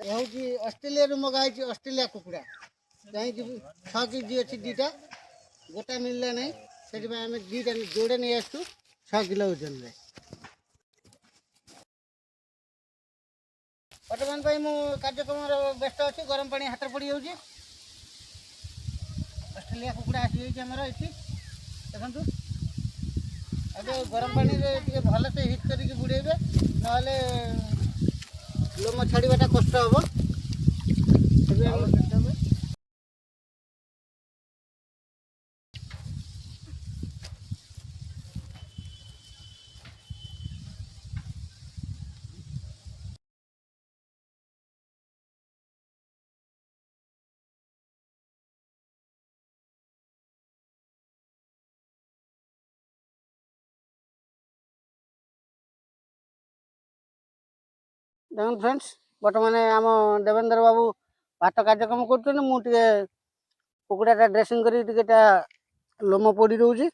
ये हूँ ऑस्ट्रेलिया मगाई ऑस्ट्रेलिया कुकुड़ा कहीं 6 केजी अच्छी दीटा गोटा मिलला नहीं से आम दीटा जोड़े नहीं आसू 6 किलो ओजन में बर्तमान कार्यक्रम व्यस्त अच्छी गरम पानी हाथ पड़ जाऊँगी ऑस्ट्रेलिया कुकुड़ा आसी आमर ये देखु अब गरम पानी भल से हिट करके बुड़ेबे ना लोम छाड़ाटा कष्ट हम देखो फ्रेंड्स बर्तमान आम देवेंद्र बाबू भात कार्यक्रम कर कुकुड़ा ड्रेसिंग कर लोम पोड़ी दूसरी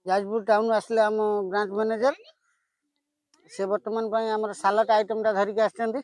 जाजपुर टाउन आसले आम ब्रांच मैनेजर से बर्तमान आम सालाड आइटम टा धरिक आसछन्ती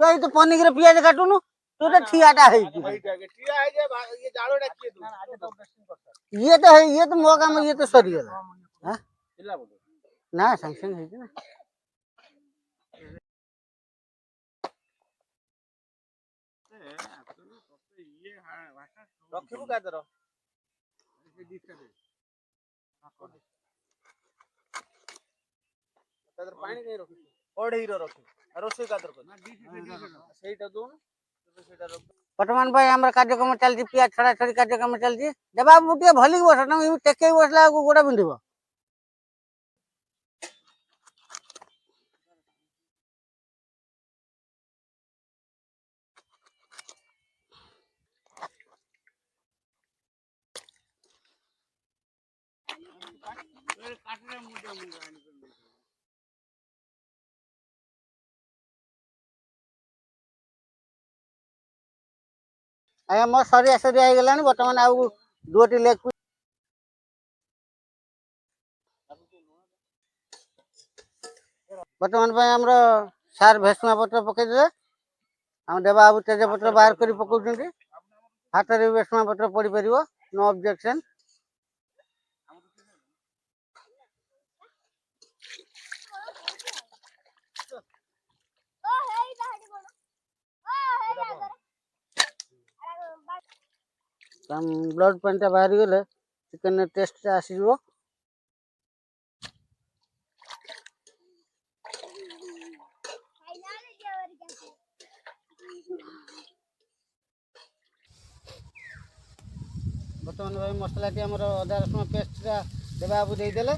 तो पनीर पियाज काटुनु तू तो ठियाटा है ये तो मो काम ये तो सरी गला ना संग है ना रखिबु कादर तादर पानी नहीं रखी ओढ़ी रो रखी रोसई कादर सेटा दोन सेटा रख वर्तमान भाई आम कार्यक्रम चलती पियाज छड़ा छड़ी कार्यक्रम चलती देवा टे भलिक बस ना टेक बसला गोड़ा पिंध आज्ञा मोर सरिया सरिया गला बर्तमान आउ दुटी लेग पीस बर्तमान आमर सार भेसुआ पत्र पकईदे आम देवा बाबू तेजपत्र बाहर कर पकाउं हाथ में भेसुआ पत्र पड़ पार नो ऑब्जेक्शन ब्लड पानी टा बाहरी गले चिकेन टेस्ट आसीज बर्तमान भाई मसला टी आमर अदा रसुण पेस्ट देवा बाबू देदेले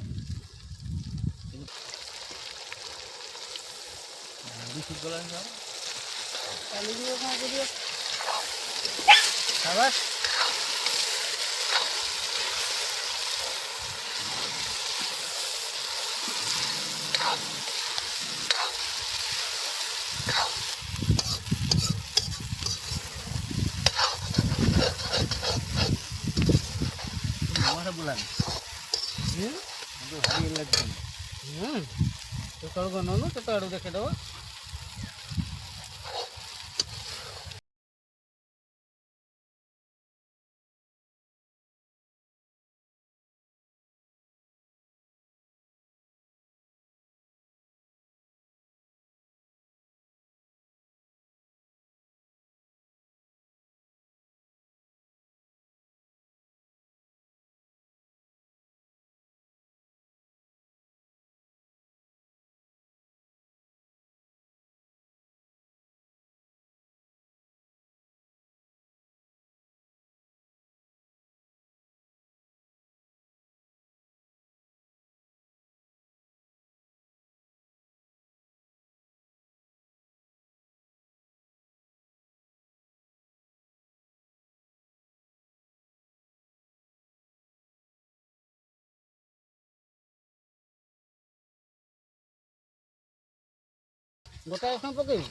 तो नौनु तो देखे गोटा रसुण पकेबू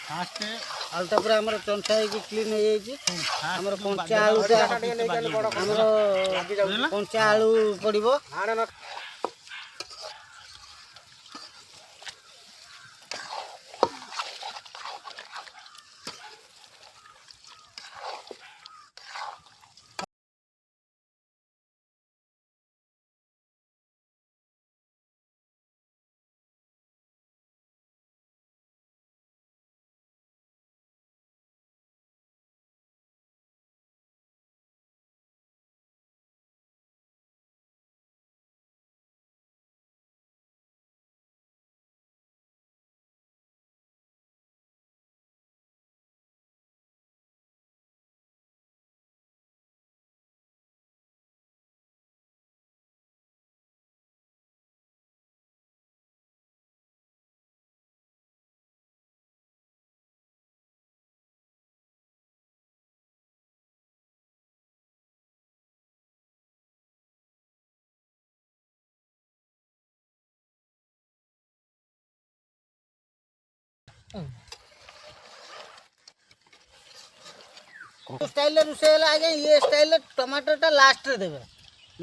फास्ट आलुटा पूरा हमर चंचा है कि क्लीन हो जाई हमर कंचा आलूटा हमर कंचा आलू पड़िबो स्टाइल रुसेला आगे ये स्टाइल टमाटर टा लास्ट रे देबे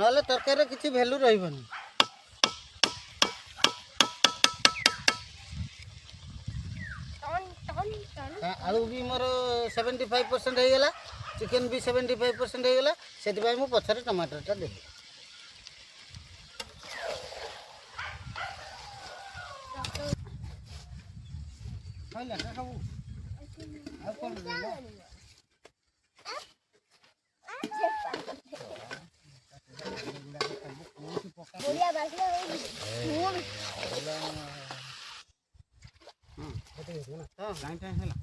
नले तरकारी किछि वैल्यू रहइबनी आलू भी मोर 75% हो गला चिकन भी 75% हो गला सेति भाई मु पछरे टमाटर टा देबे खाइला ना खाऊ आ कोन देला बढ़िया बासना होई हां टाइम टाइम हैला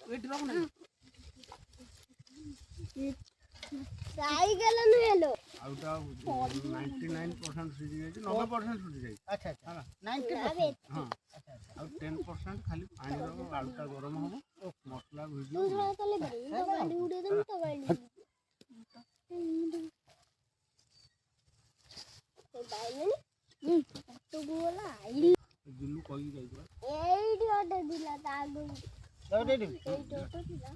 वेट रख ना साइकिल न हेलो आउटा 99% सुजी जाई 90% सुजी जाई अच्छा अच्छा 90% हां और 10% खाली पानी रो आलूटा गरम हो मसला भुजी दूसरा तले गाड़ी उड़े दम तो गाड़ी बाइले तो बोला आई जिल्लू कही जाई बा एडी ऑर्डर दिला ता आगो दे दे एडी ऑर्डर दिला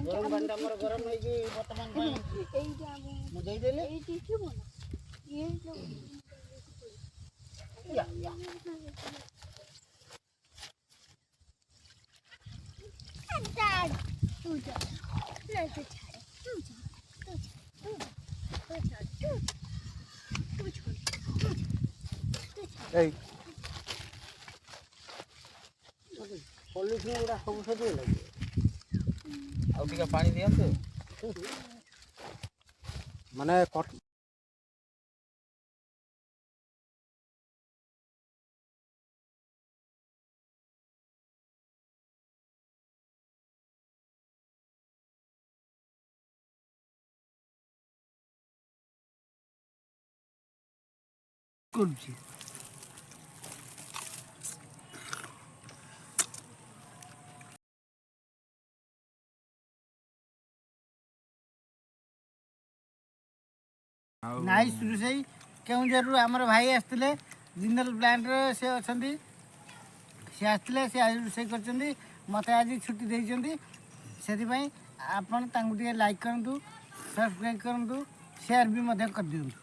गरम बंडा मोर गरम है कि वर्तमान में एडी आगो मु दे देले एडी के बोला ये तो या या डैड तू जा नहीं तो छाड़ तू जा तू छाड़ तू छोड़ ए पॉलिथिन गुड़ा सब सदी लगे ଆଉ ଟିକେ ପାଣି ଦିଅନ୍ତୁ। ମାନେ କରୁଛି। ନାଇସ୍ ରୋଷେଇ। କେଉଁଝରରୁ ଆମର ଭାଇ ଆସିଥିଲେ, ଜିନ୍ଦଲ ପ୍ଲାଣ୍ଟରେ ସେ ଅଛନ୍ତି। ସେ ଆସିଥିଲେ, ସେ ଆଜି ରୋଷେଇ କରିଛନ୍ତି, ମୋତେ ଆଜି ଛୁଟି ଦେଇଛନ୍ତି। ସେଥିପାଇଁ ଆପଣ ତାଙ୍କୁ ଟିକେ ଲାଇକ୍ କରନ୍ତୁ, ସବସ୍କ୍ରାଇବ୍ କରନ୍ତୁ, ସେୟାର ବି ମଧ୍ୟ କରିଦିଅନ୍ତୁ।